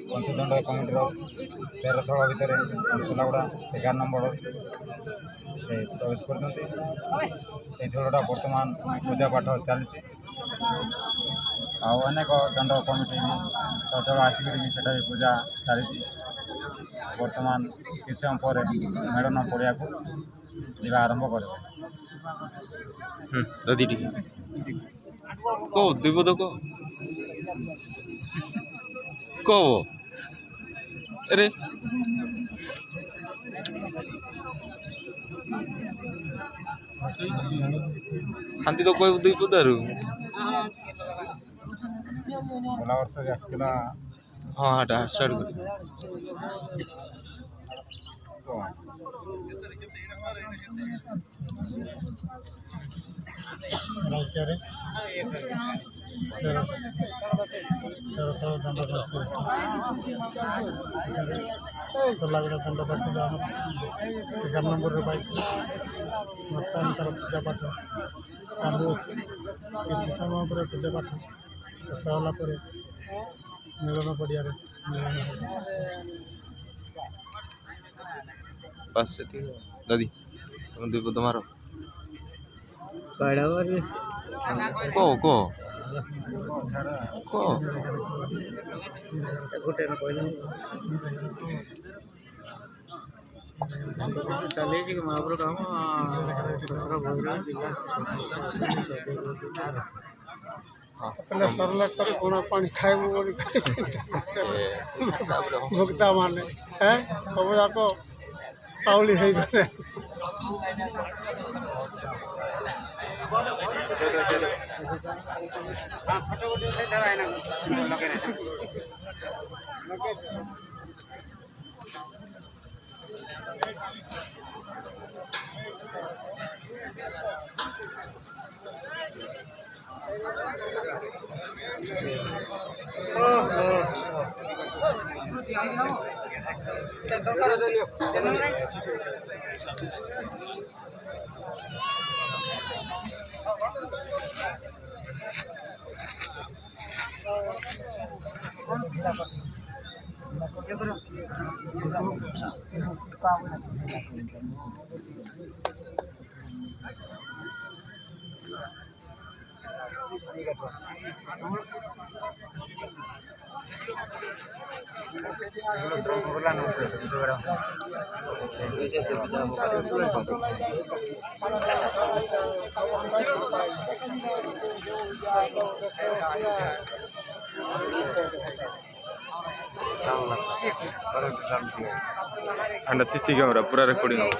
पंचदंड कमिटर 13 थल भितर सोलागुड़ा 11 नंबर प्रवेश कर थलटा बर्तमान पूजा पाठ चलती अनेक दंड कमिटी दल आसिक भी पूजा चलती बर्तमान किसी समय पर मेलन पड़िया को जा आरंभ कर दुईपद कह अरे हाथी तो कह दुईपदारू गला वर्ष आसला हाँ हाँ स्टार्ट कर सोलागुड़ा दंड पार्टी 11 नंबर बाइक बर्तमान तार पूजा पाठ चालू अच्छे किसी समय पर पूजा पाठ शेष होगापर मिलन पड़िया मिलन बस दादी तुम दुईपद मारो कह कह चलिए महापुर काम अपने सरल कोण पानी खाइबू भुगता माने है सब जाक पाउली हो गले सीसी कैमरा पूरा रिकॉर्डिंग